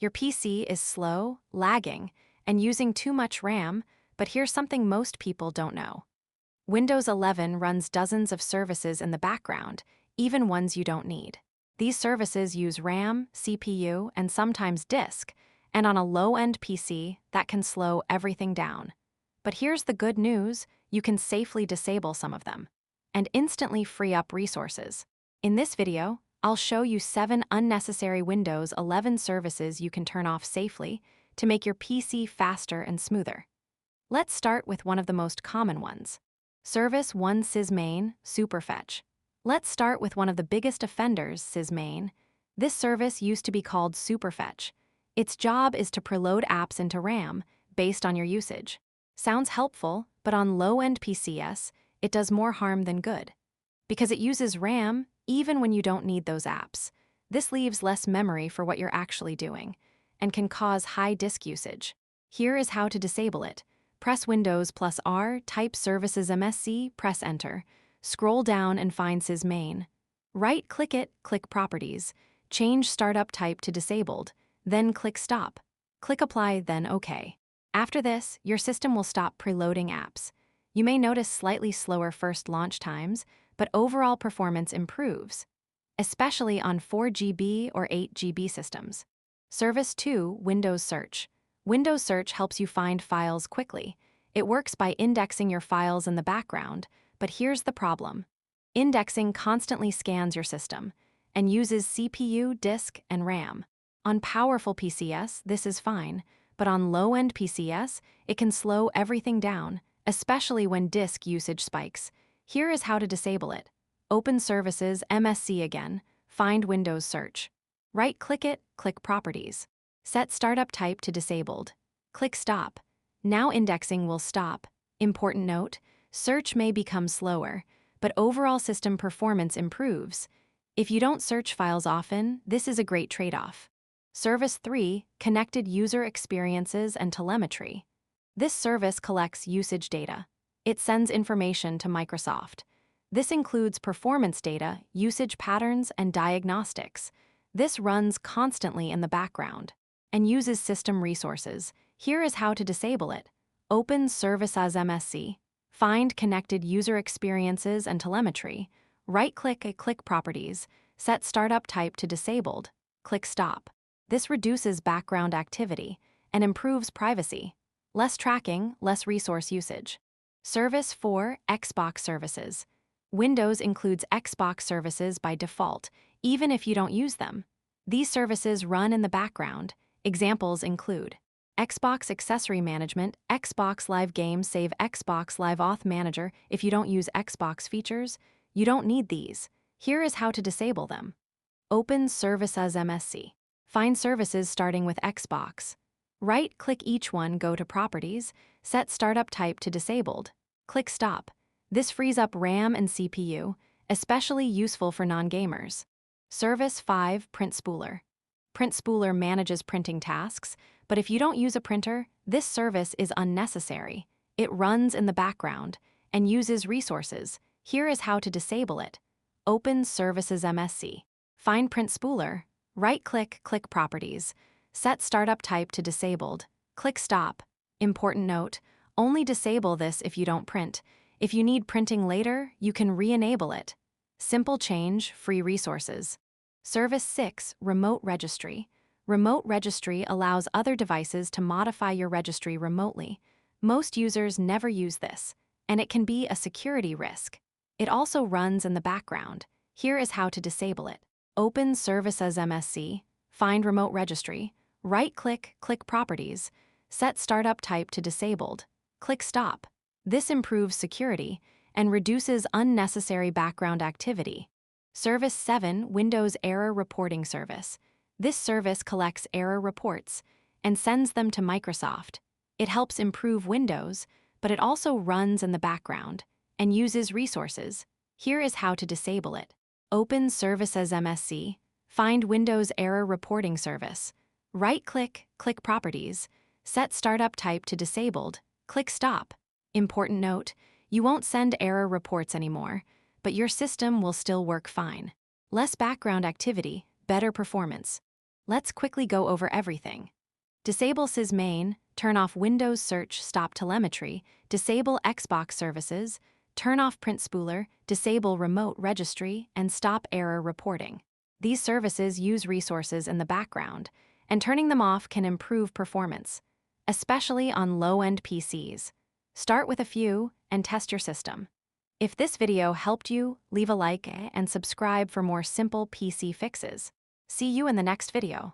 Your PC is slow, lagging, and using too much RAM, but here's something most people don't know. Windows 11 runs dozens of services in the background, even ones you don't need. These services use RAM, CPU, and sometimes disk, and on a low-end PC, that can slow everything down. But here's the good news: you can safely disable some of them and instantly free up resources. In this video, I'll show you 7 unnecessary Windows 11 services you can turn off safely to make your PC faster and smoother. Let's start with one of the most common ones. Service 1 Sysmain Superfetch. Let's start with one of the biggest offenders, Sysmain. This service used to be called Superfetch. Its job is to preload apps into RAM based on your usage. Sounds helpful, but on low-end PCs, it does more harm than good. Because it uses RAM even when you don't need those apps. This leaves less memory for what you're actually doing and can cause high disk usage. Here is how to disable it. Press Windows plus R, type Services MSC, press Enter. Scroll down and find Sysmain. Right-click it, click Properties. Change Startup Type to Disabled, then click Stop. Click Apply, then OK. After this, your system will stop preloading apps. You may notice slightly slower first launch times, but overall performance improves, especially on 4GB or 8GB systems. Service 2 Windows Search. Windows Search helps you find files quickly. It works by indexing your files in the background, but here's the problem. Indexing constantly scans your system and uses CPU, disk, and RAM. On powerful PCs, this is fine, but on low-end PCs, it can slow everything down, especially when disk usage spikes. Here is how to disable it. Open Services MSC again, find Windows Search. Right-click it, click Properties. Set Startup Type to Disabled. Click Stop. Now indexing will stop. Important note: search may become slower, but overall system performance improves. If you don't search files often, this is a great trade-off. Service 3 Connected User Experiences and Telemetry. This service collects usage data. It sends information to Microsoft. This includes performance data, usage patterns, and diagnostics. This runs constantly in the background and uses system resources. Here is how to disable it. Open Service as MSC. Find Connected User Experiences and Telemetry. Right-click and click Properties. Set Startup Type to Disabled. Click Stop. This reduces background activity and improves privacy. Less tracking, less resource usage. Service 4 Xbox Services. Windows includes Xbox services by default, even if you don't use them. These services run in the background. Examples include Xbox Accessory Management, Xbox Live Games Save, Xbox Live Auth Manager. If you don't use Xbox features, you don't need these. Here is how to disable them. Open Service as MSC. Find services starting with Xbox. Right-click each one, go to Properties, set Startup Type to Disabled. Click Stop. This frees up RAM and CPU, especially useful for non-gamers. Service 5 Print Spooler. Print Spooler manages printing tasks, but if you don't use a printer, this service is unnecessary. It runs in the background and uses resources. Here is how to disable it. Open Services MSC. Find Print Spooler. Right-click, click Properties. Set Startup Type to Disabled. Click Stop. Important note: only disable this if you don't print. If you need printing later, you can re-enable it. Simple change, free resources. Service 6 Remote Registry. Remote Registry allows other devices to modify your registry remotely. Most users never use this, and it can be a security risk. It also runs in the background. Here is how to disable it. Open Service as MSC. Find Remote Registry. Right-click, click Properties. Set Startup Type to Disabled. Click Stop. This improves security and reduces unnecessary background activity. Service 7 Windows Error Reporting Service. This service collects error reports and sends them to Microsoft. It helps improve Windows, but it also runs in the background and uses resources. Here is how to disable it. Open Service as MSC. Find Windows Error Reporting Service. Right-click, click Properties. Set Startup Type to Disabled. Click Stop. Important note: you won't send error reports anymore, but your system will still work fine. Less background activity, better performance. Let's quickly go over everything. Disable sysmain, turn off Windows Search Stop Telemetry, disable Xbox services, turn off Print Spooler, disable Remote Registry, and stop error reporting. These services use resources in the background, and turning them off can improve performance, especially on low-end PCs. Start with a few and test your system. If this video helped you, leave a like and subscribe for more simple PC fixes. See you in the next video.